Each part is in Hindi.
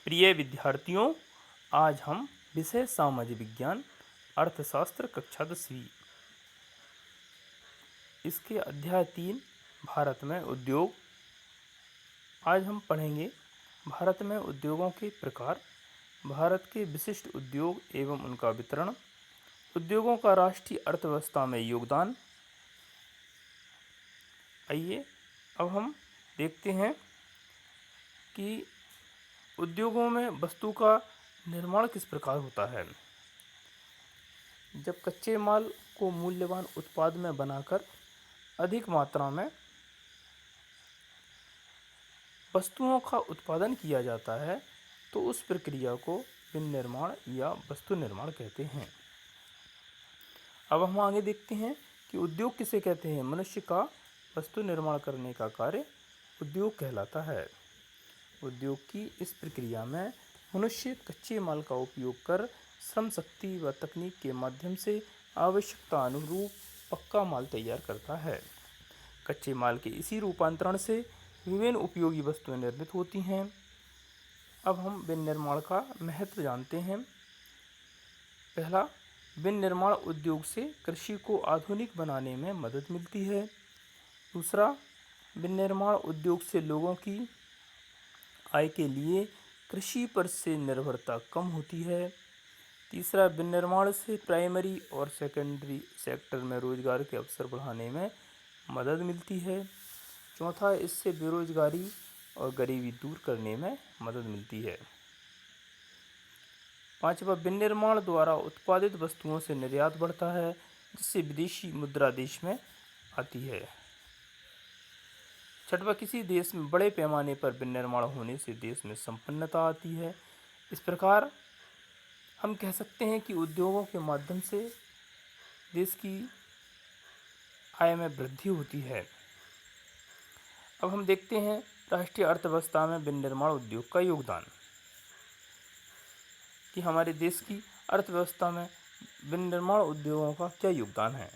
प्रिय विद्यार्थियों, आज हम विषय सामाजिक विज्ञान अर्थशास्त्र कक्षा 10वीं इसके अध्याय 3 भारत में उद्योग। आज हम पढ़ेंगे भारत में उद्योगों के प्रकार, भारत के विशिष्ट उद्योग एवं उनका वितरण, उद्योगों का राष्ट्रीय अर्थव्यवस्था में योगदान। आइए अब हम देखते हैं कि उद्योगों में वस्तु का निर्माण किस प्रकार होता है। जब कच्चे माल को मूल्यवान उत्पाद में बनाकर अधिक मात्रा में वस्तुओं का उत्पादन किया जाता है तो उस प्रक्रिया को विनिर्माण या वस्तु निर्माण कहते हैं। अब हम आगे देखते हैं कि उद्योग किसे कहते हैं। मनुष्य का वस्तु निर्माण करने का कार्य उद्योग कहलाता है। उद्योग की इस प्रक्रिया में मनुष्य कच्चे माल का उपयोग कर श्रम शक्ति व तकनीक के माध्यम से आवश्यकता अनुरूप पक्का माल तैयार करता है। कच्चे माल के इसी रूपांतरण से विभिन्न उपयोगी वस्तुएं निर्मित होती हैं। अब हम विनिर्माण का महत्व जानते हैं। पहला, विनिर्माण उद्योग से कृषि को आधुनिक बनाने में मदद मिलती है। दूसरा, विनिर्माण उद्योग से लोगों की आय के लिए कृषि पर से निर्भरता कम होती है। तीसरा, विनिर्माण से प्राइमरी और सेकेंडरी सेक्टर में रोजगार के अवसर बढ़ाने में मदद मिलती है। चौथा, इससे बेरोजगारी और गरीबी दूर करने में मदद मिलती है। पांचवा, विनिर्माण द्वारा उत्पादित वस्तुओं से निर्यात बढ़ता है जिससे विदेशी मुद्रा देश में आती है। छठवां, किसी देश में बड़े पैमाने पर विनिर्माण होने से देश में संपन्नता आती है। इस प्रकार हम कह सकते हैं कि उद्योगों के माध्यम से देश की आय में वृद्धि होती है। अब हम देखते हैं राष्ट्रीय अर्थव्यवस्था में विनिर्माण उद्योग का योगदान, कि हमारे देश की अर्थव्यवस्था में विनिर्माण उद्योगों का क्या योगदान है।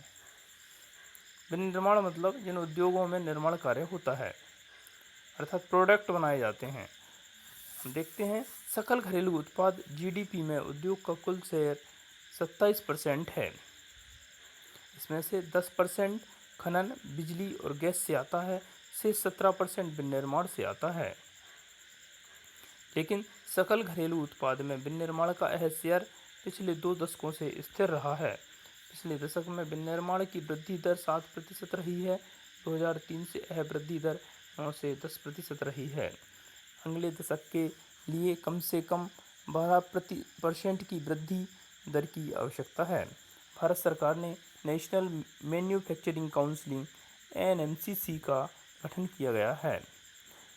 विनिर्माण मतलब जिन उद्योगों में निर्माण कार्य होता है, अर्थात प्रोडक्ट बनाए जाते हैं। हम देखते हैं सकल घरेलू उत्पाद जीडीपी में उद्योग का कुल शेयर 27% है। इसमें से 10% खनन, बिजली और गैस से आता है, से 17% विनिर्माण से आता है। लेकिन सकल घरेलू उत्पाद में विनिर्माण का यह शेयर पिछले 2 दशकों से स्थिर रहा है। पिछले दशक में विनिर्माण की वृद्धि दर 7% रही है। 2003 से यह वृद्धि दर 9 से 10% रही है। अगले दशक के लिए कम से कम 12% की वृद्धि दर की आवश्यकता है। भारत सरकार ने नेशनल मैन्युफैक्चरिंग काउंसिल (NMCC) का गठन किया गया है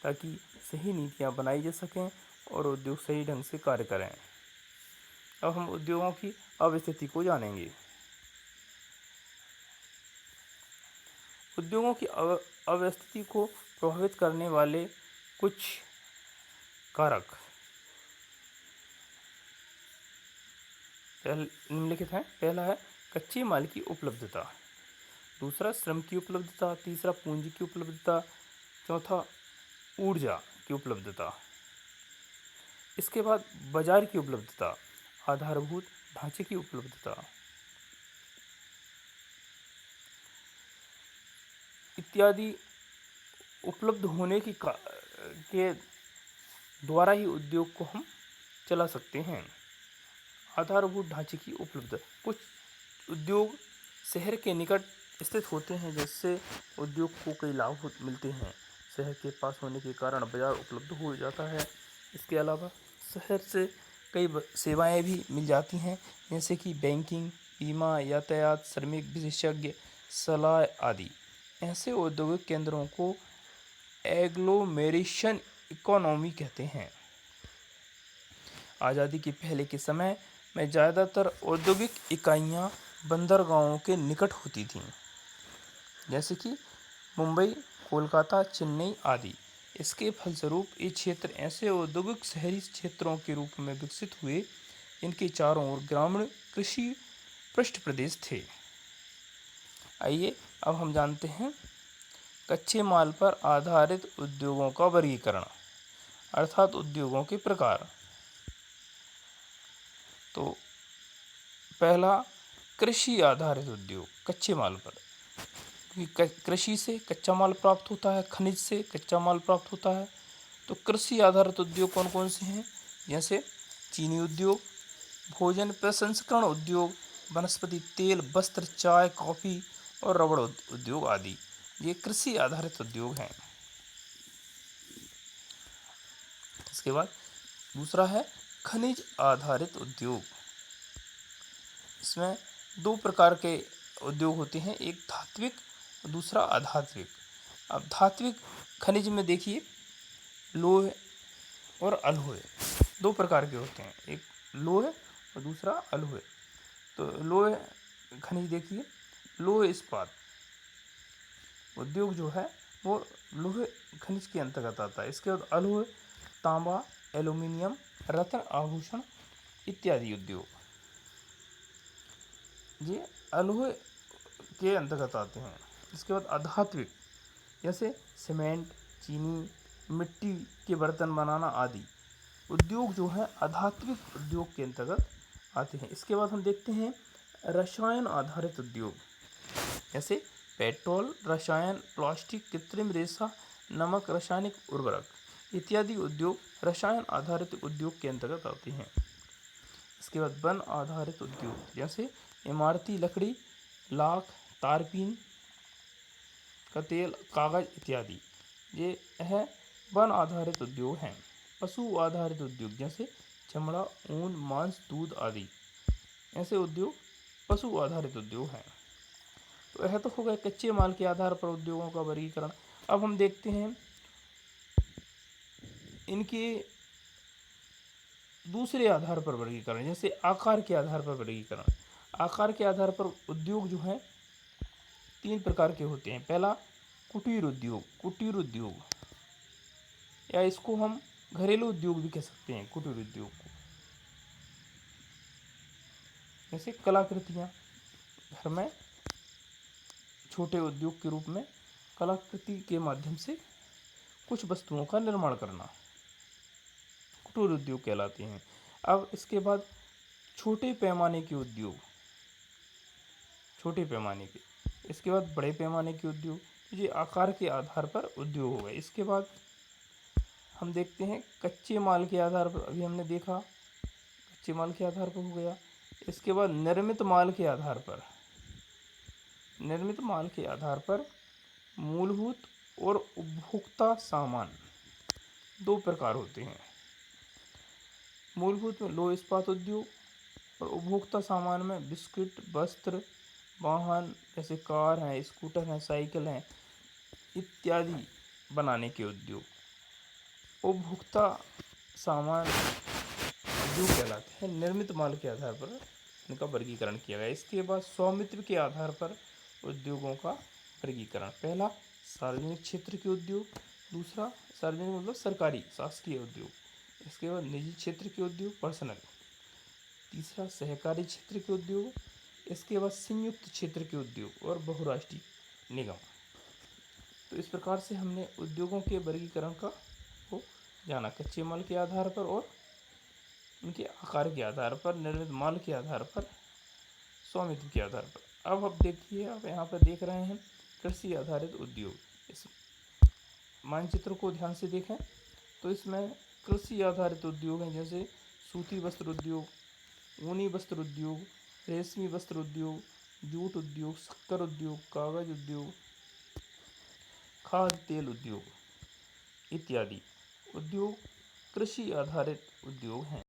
ताकि सही नीतियाँ बनाई जा सकें और उद्योग सही ढंग से कार्य करें। अब हम उद्योगों की अवस्थिति को जानेंगे। उद्योगों की अवस्थिति को प्रभावित करने वाले कुछ कारक निम्नलिखित हैं। पहला है कच्चे माल की उपलब्धता, दूसरा श्रम की उपलब्धता, तीसरा पूंजी की उपलब्धता, चौथा ऊर्जा की उपलब्धता। इसके बाद बाजार की उपलब्धता, आधारभूत ढांचे की उपलब्धता इत्यादि उपलब्ध होने के द्वारा ही उद्योग को हम चला सकते हैं। आधारभूत ढांचे की उपलब्धता, कुछ उद्योग शहर के निकट स्थित होते हैं जिससे उद्योग को कई लाभ मिलते हैं। शहर के पास होने के कारण बाजार उपलब्ध हो जाता है। इसके अलावा शहर से कई सेवाएं भी मिल जाती हैं जैसे कि बैंकिंग, बीमा, यातायात, श्रमिक विशेषज्ञ सलाह आदि। ऐसे औद्योगिक केंद्रों को एग्लोमेरेशन इकोनॉमी कहते हैं। आज़ादी के पहले के समय में ज़्यादातर औद्योगिक इकाइयाँ बंदरगाहों के निकट होती थीं, जैसे कि मुंबई, कोलकाता, चेन्नई आदि। इसके फलस्वरूप ये क्षेत्र ऐसे औद्योगिक शहरी क्षेत्रों के रूप में विकसित हुए जिनके चारों ओर ग्रामीण कृषि पृष्ठ प्रदेश थे। आइए अब हम जानते हैं कच्चे माल पर आधारित उद्योगों का वर्गीकरण, अर्थात उद्योगों के प्रकार। तो पहला कृषि आधारित उद्योग, कच्चे माल पर, क्योंकि कृषि से कच्चा माल प्राप्त होता है, खनिज से कच्चा माल प्राप्त होता है। तो कृषि आधारित उद्योग कौन कौन से हैं? जैसे चीनी उद्योग, भोजन प्रसंस्करण उद्योग, वनस्पति तेल, वस्त्र, चाय, कॉफ़ी और रबड़ उद्योग आदि, ये कृषि आधारित उद्योग हैं। इसके बाद दूसरा है खनिज आधारित उद्योग। इसमें दो प्रकार के उद्योग होते हैं, एक धात्विक और दूसरा अधात्विक। अब धात्विक खनिज में देखिए लोह और अलोह, दो प्रकार के होते हैं, एक लोह और दूसरा अलोह। तो लोह खनिज देखिए, लोह इस्पात उद्योग जो है वो लोह खनिज के अंतर्गत आता है। इसके बाद अलोह तांबा, एल्यूमिनियम, रत्न, आभूषण इत्यादि उद्योग, ये अलोह के अंतर्गत आते हैं। इसके बाद अधात्विक, जैसे सीमेंट, चीनी, मिट्टी के बर्तन बनाना आदि उद्योग जो है अधात्विक उद्योग के अंतर्गत आते हैं। इसके बाद हम देखते हैं रसायन आधारित उद्योग, जैसे पेट्रोल, रसायन, प्लास्टिक, कृत्रिम रेशा, नमक, रासायनिक उर्वरक इत्यादि उद्योग रसायन आधारित उद्योग के अंतर्गत आते हैं। इसके बाद वन आधारित उद्योग, जैसे इमारती लकड़ी, लाख, तारपीन का तेल, कागज इत्यादि, ये है वन आधारित उद्योग हैं। पशु आधारित उद्योग, जैसे चमड़ा, ऊन, मांस, दूध आदि, ऐसे उद्योग पशु आधारित उद्योग हैं। तो यह तो हो गया कच्चे माल के आधार पर उद्योगों का वर्गीकरण। अब हम देखते हैं इनके दूसरे आधार पर वर्गीकरण, जैसे आकार के आधार पर वर्गीकरण। आकार के आधार पर उद्योग जो हैं तीन प्रकार के होते हैं। पहला कुटीर उद्योग, कुटीर उद्योग, या इसको हम घरेलू उद्योग भी कह सकते हैं, कुटीर उद्योग को। जैसे कलाकृतियाँ, घर में छोटे उद्योग के रूप में कलाकृति के माध्यम से कुछ वस्तुओं का निर्माण करना कुटीर उद्योग कहलाते हैं। अब इसके बाद छोटे पैमाने के उद्योग, छोटे पैमाने के, इसके बाद बड़े पैमाने के उद्योग, ये आकार के आधार पर उद्योग हो गए। इसके बाद हम देखते हैं कच्चे माल के आधार पर, अभी हमने देखा कच्चे माल के आधार पर हो गया। इसके बाद निर्मित माल के आधार पर, निर्मित माल के आधार पर मूलभूत और उपभोक्ता सामान दो प्रकार होते हैं। मूलभूत में लोह इस्पात उद्योग और उपभोक्ता सामान में बिस्किट, वस्त्र, वाहन जैसे कार हैं, स्कूटर हैं, साइकिल हैं इत्यादि बनाने के उद्योग उपभोक्ता सामान उद्योग कहलाते हैं। निर्मित माल के आधार पर इनका वर्गीकरण किया गया। इसके बाद स्वामित्व के आधार पर उद्योगों का वर्गीकरण। पहला सार्वजनिक क्षेत्र के उद्योग, दूसरा सार्वजनिक मतलब सरकारी शासकीय उद्योग, इसके बाद निजी क्षेत्र के उद्योग पर्सनल, तीसरा सहकारी क्षेत्र के उद्योग, इसके बाद संयुक्त क्षेत्र के उद्योग और बहुराष्ट्रीय निगम। तो इस प्रकार से हमने उद्योगों के वर्गीकरण का को जाना, कच्चे माल के आधार पर और उनके आकार के आधार पर, निर्मित माल के आधार पर, स्वामित्व के आधार पर। अब आप देखिए, आप यहाँ पर देख रहे हैं कृषि आधारित उद्योग। इस मानचित्र को ध्यान से देखें तो इसमें कृषि आधारित उद्योग हैं, जैसे सूती वस्त्र उद्योग, ऊनी वस्त्र उद्योग, रेशमी वस्त्र उद्योग, जूट उद्योग, शक्कर उद्योग, कागज उद्योग, खाद्य तेल उद्योग इत्यादि उद्योग कृषि आधारित उद्योग हैं।